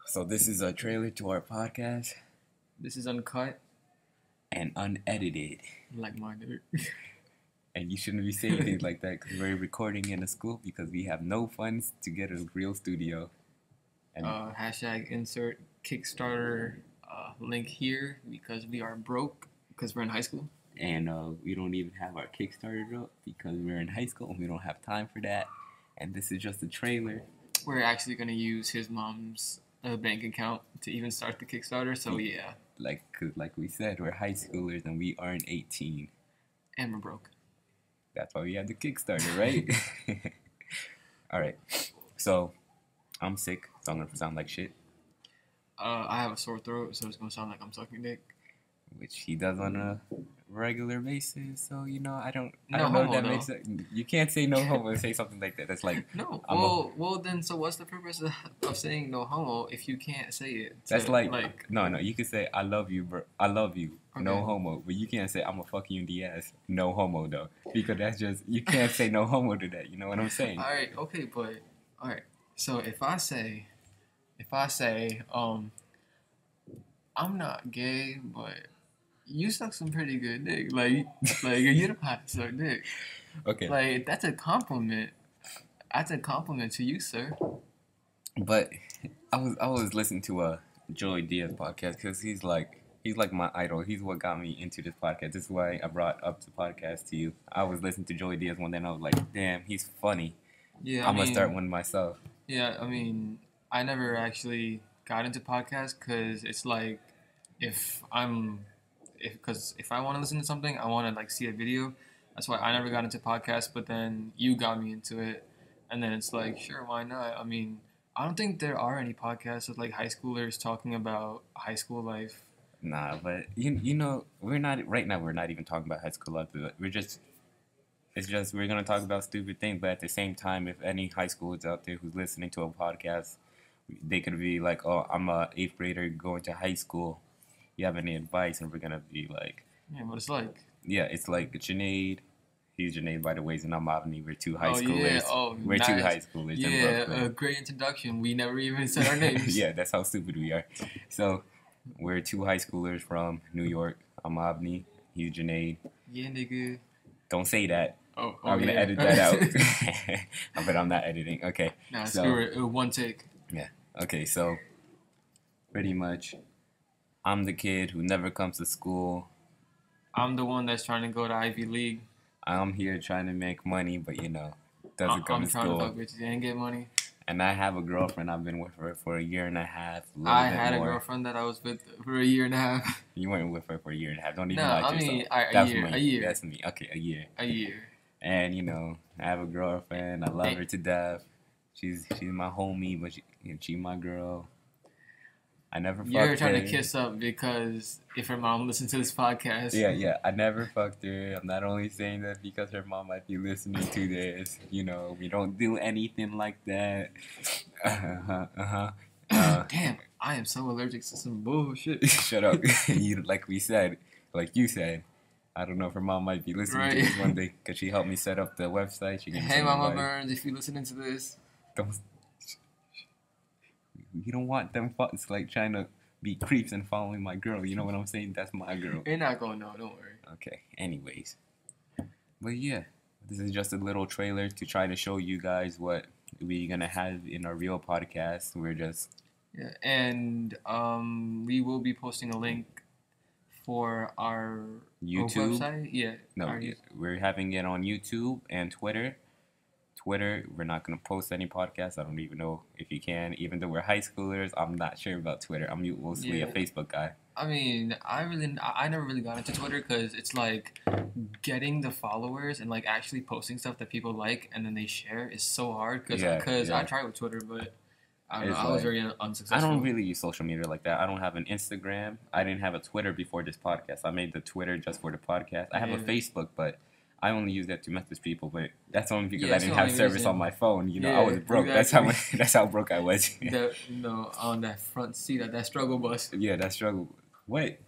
So this is a trailer to our podcast This is uncut, and unedited. like mine, dude. And you shouldn't be saying things like that because we're recording in a school because we have no funds to get a real studio. And Hashtag insert Kickstarter link here because we are broke because we're in high school. we don't even have our Kickstarter up because we're in high school and we don't have time for that. And this is just a trailer. We're actually going to use his mom's bank account to even start the Kickstarter, so yeah. Cause like we said, we're high schoolers and we aren't 18. And we're broke. That's why we have the Kickstarter, right? All right. So I'm sick, so I'm gonna sound like shit, I have a sore throat, so it's going to sound like I'm sucking dick. which he does on a regular basis. So I don't No know if homo, that though. makes sense. You can't say no homo and say something like that. That's like No, I'm well then, so what's the purpose of saying no homo if you can't say it? that's like no. You can say I love you, bro. I love you. No Okay. homo, but you can't say I'm gonna fuck you in the ass. No homo though, because that's just you can't say no homo to that. You know what I'm saying? Alright, okay, but alright. So if I say I'm not gay, but you suck some pretty good dick. Like you know how to suck dick. Okay, Like that's a compliment. That's a compliment to you, sir. but I was listening to a Joey Diaz podcast because he's like my idol. He's what got me into this podcast. This is why I brought up the podcast to you. I was listening to Joey Diaz one day and I was like, damn, he's funny. Yeah, I'm gonna start one myself. Yeah, I mean, I never actually got into podcasts because it's like if I want to listen to something, I want to like see a video. That's why I never got into podcasts. But then you got me into it, and then it's like, sure, why not? I mean, I don't think there are any podcasts with like high schoolers talking about high school life. Nah, but we're not right now. We're not even talking about high school life. But it's just we're gonna talk about stupid things. But at the same time, if any high schoolers out there who's listening to a podcast, they could be like, "Oh, I'm a 8th grader going to high school. You have any advice?" And we're gonna be like, Yeah, what it's like. "Yeah, it's like Junaid. He's Junaid, by the way, and I'm Avni. We're two high Oh schoolers. yeah, oh We're two nice. high schoolers in Yeah, Brooklyn." a great introduction. We never even said our names. Yeah, that's how stupid we are. So we're two high schoolers from New York. I'm Avni. He's Junaid. Yeah, nigga. Don't say that. Oh, I'm gonna yeah. edit that out. But I'm not editing. Okay. Nah, So- screw it. One take. Okay, so pretty much I'm the kid who never comes to school. I'm the one that's trying to go to Ivy League. I'm here trying to make money, but doesn't come I'm to trying to school. fuck bitches and get money. And I have a girlfriend. I've been with her for a year and a half. I had a girlfriend that I was with for a year and a half. You weren't with her for a year and a half. Don't even No, lie to I yourself. mean, That's a year. me. A year. That's me. Okay, a year. A year. And I have a girlfriend. I love her to death. She's my homie, but she my girl. I never fucked her. You're trying to kiss up because if her mom listens to this podcast. Yeah. I never fucked her. I'm not only saying that because her mom might be listening to this. We don't do anything like that. Damn, I am so allergic to some bullshit. Shut up. Like you said. I don't know if her mom might be listening to Right. this one day because she helped me set up the website. She gave me Hey, some Mama advice. Burns, if you're listening to this. Don't. You don't want them fucks like trying to be creeps and following my girl. You know what I'm saying? That's my girl. You're not going to know, don't worry. Okay. Anyways, but yeah, this is just a little trailer to try to show you guys what we're gonna have in our real podcast. We're just Yeah, and we will be posting a link for our YouTube. website. Yeah. No, our- we're having it on YouTube and Twitter. Twitter, we're not gonna post any podcasts. I don't even know if you can. Even though we're high schoolers, I'm not sure about Twitter. I'm mostly a Yeah. Facebook guy. I mean, I never really got into Twitter because it's like getting the followers and like actually posting stuff that people like and then they share is so hard because Yeah. I tried with Twitter, but I don't know, It's I was like- very I unsuccessful. don't really use social media like that. I don't have an Instagram. I didn't have a Twitter before this podcast. I made the Twitter just for the podcast. I have a Yeah. Facebook, but I only use that to message people. But that's only because Yeah, I it's didn't the have only service reason. on my phone. I Yeah, was broke. exactly. That's how broke I was. On that front seat at that struggle bus. Yeah, that struggle. Wait.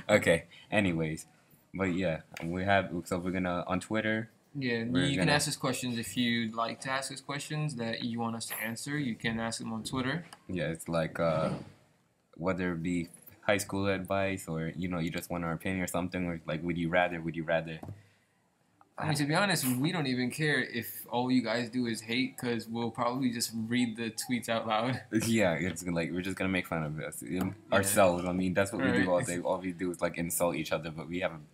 Okay. Anyways, but yeah, we're gonna on Twitter. Yeah, you can ask us questions if you'd like to ask us questions that you want us to answer. You can ask them on Twitter. Yeah, it's like whether it be high school advice or you just want our opinion or something, or like would you rather? I mean, to be honest, we don't even care if all you guys do is hate, because we'll probably just read the tweets out loud. Yeah, it's like we're just gonna make fun of us ourselves. I mean, that's what we do all day. All we do is like insult each other, but we having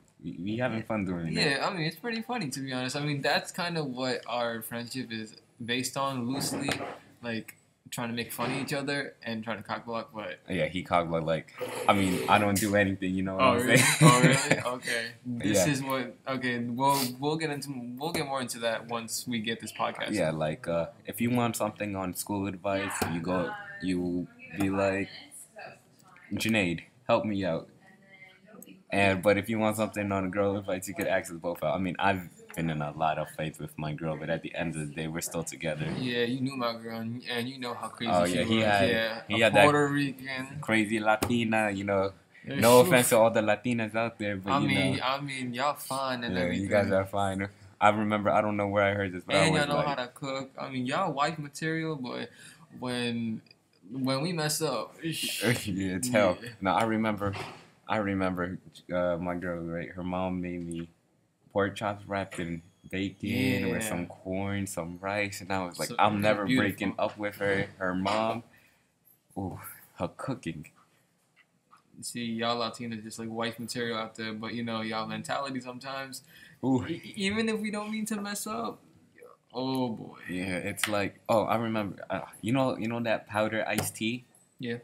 fun doing it. Yeah, I mean, it's pretty funny, to be honest. I mean, that's kind of what our friendship is based on, loosely, like trying to make fun of each other and trying to cockblock. But yeah, he cockblock like. I mean, I don't do anything. You know what I'm really? saying? Oh, really? Okay. This Yeah. is what. Okay, we'll get more into that once we get this podcast. Yeah, like if you want something on school advice, you be like, Junaid, help me out. But if you want something on girl advice, you could ask us both out. I mean, I've been in a lot of fights with my girl, but at the end of the day, we're still together. Yeah, you knew my girl, and you know how crazy she was. He had Puerto that Rican, crazy Latina. No offense to all the Latinas out there, but I mean, y'all fine and everything. You guys are fine. I remember, I don't know where I heard this, but and I y'all know like, how to cook. I mean, y'all wife material, but when we mess up, yeah, it's hell. No, I remember my girl, right? Her mom made me pork chops wrapped in bacon with some corn, some rice, and I was like, I'm never breaking up with her. Her mom, her cooking. See, y'all Latinos just like wife material out there, but y'all mentality sometimes. Ooh. Even if we don't mean to mess up. Oh boy. Yeah, it's like, I remember. You know that powder iced tea? Yeah.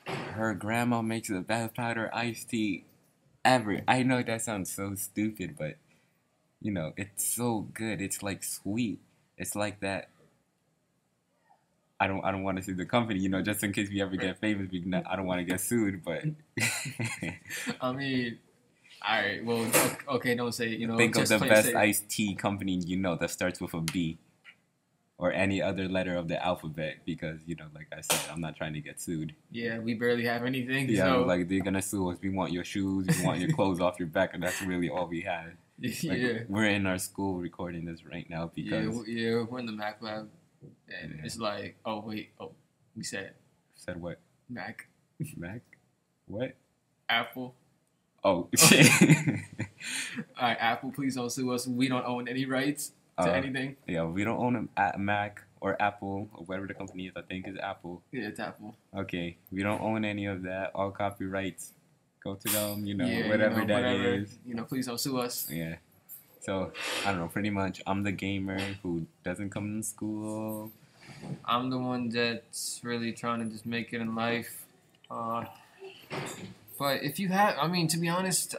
Her grandma makes the best powder iced tea ever. I know that sounds so stupid, but it's so good. It's like sweet. It's like that. I don't want to say the company, just in case we ever get famous. I don't want to get sued, but I mean, all right. Well, okay. Don't say it. Think of the best iced tea company that starts with a B, or any other letter of the alphabet, because like I said, I'm not trying to get sued. Yeah, we barely have anything. Yeah, so. like they're gonna sue us. We want your shoes. We want your clothes off your back, and that's really all we have. Like, we're in our school recording this right now because we're in the Mac lab, and it's like, we said what? Mac, what? Apple. Oh shit! All right, Apple, please don't sue us. We don't own any rights to anything. Yeah, we don't own a Mac or Apple or whatever the company is. I think is Apple. Yeah, it's Apple. Okay, we don't own any of that. All copyrights go to them. Whatever that is. Please don't sue us. Yeah. So I don't know. Pretty much, I'm the gamer who doesn't come to school. I'm the one that's really trying to just make it in life. But if you have, to be honest,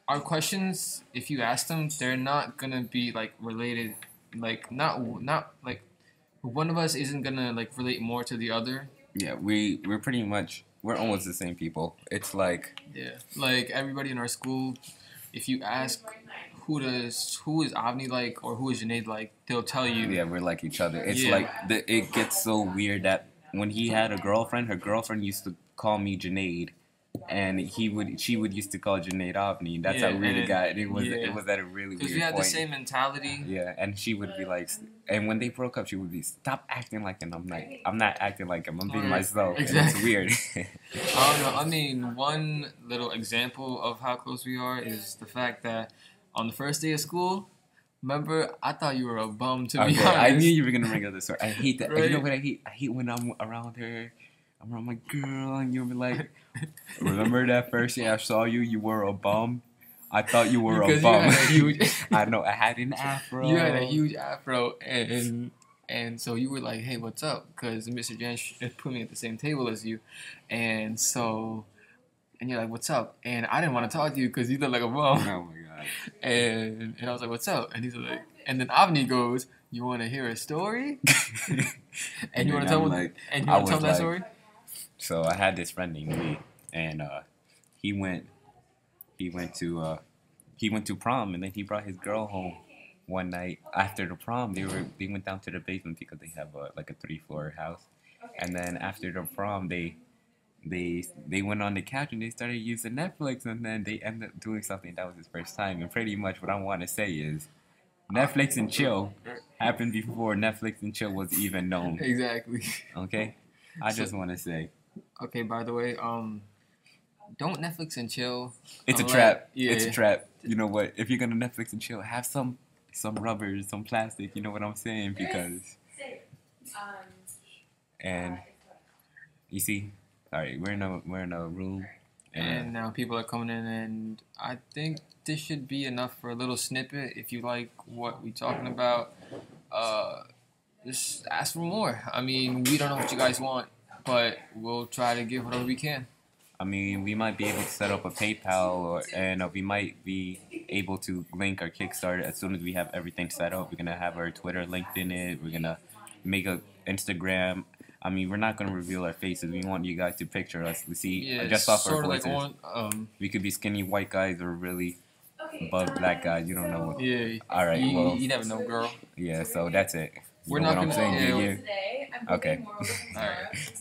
our questions, if you ask them, they're not gonna be like related. Like not like one of us isn't gonna like relate more to the other. Yeah, we're pretty much almost the same people. It's like like everybody in our school, if you ask who is Avni like or who is Junaid like, they'll tell you. Yeah, we're like each other. It's like it gets so weird that when he had a girlfriend, her girlfriend used to call me Junaid, and she would used to call Junaid Avni. That's how weird it got. It was at a really weird point. Because we had the same mentality. Yeah, and she would be like, and when they broke up, she would be, stop acting like him. I'm like, I'm not acting like him. I'm being myself. Exactly. And it's weird. I don't know. One little example of how close we are is the fact that on the first day of school, remember, I thought you were a bum, to be honest. I knew you were going to bring up this story. I hate that. Right? You know what I hate? I hate when I'm around her. I'm around my girl, and you'll be like, remember that first day I saw you? You were a bum. I thought you were a bum. I know. I had an afro. You had a huge afro, and so you were like, hey, what's up? Because Mr. Jan put me at the same table as you. And you're like, what's up? And I didn't want to talk to you because you look like a bum. Oh, my God. And I was like, what's up? And he's like, and then Avni goes, you want to hear a story? And you want to tell me that story? So I had this friend named Lee, and he went to prom, and then he brought his girl home one night after the prom. They went down to the basement because they have a 3-floor house, and then after the prom they went on the couch and they started using Netflix, and then they ended up doing something that was his first time. And pretty much what I want to say is, Netflix and chill happened before Netflix and chill was even known. Exactly. Okay, I just want to say Okay. By the way, don't Netflix and chill. it's a unless- trap. Yeah. It's a trap. You know what? If you're gonna Netflix and chill, have some rubbers, some plastic. You know what I'm saying? Because and you see, all right, we're in a room, And now people are coming in, and I think this should be enough for a little snippet. If you like what we're talking about, just ask for more. I mean, we don't know what you guys want, but we'll try to give whatever we can. I mean, we might be able to set up a PayPal, and we might be able to link our Kickstarter as soon as we have everything set up. We're gonna have our Twitter linked in it. We're gonna make a Instagram. I mean, we're not gonna reveal our faces. We want you guys to picture us. We see Yeah, just off our sort of voices. like We could be skinny white guys or really buff black guys. You don't know. What, yeah. All right, You, well, you never know, girl. yeah. So that's it. You We're know not what I'm gonna- saying? yeah, Yeah. Today, I'm Okay. cooking more over All right. tomorrow.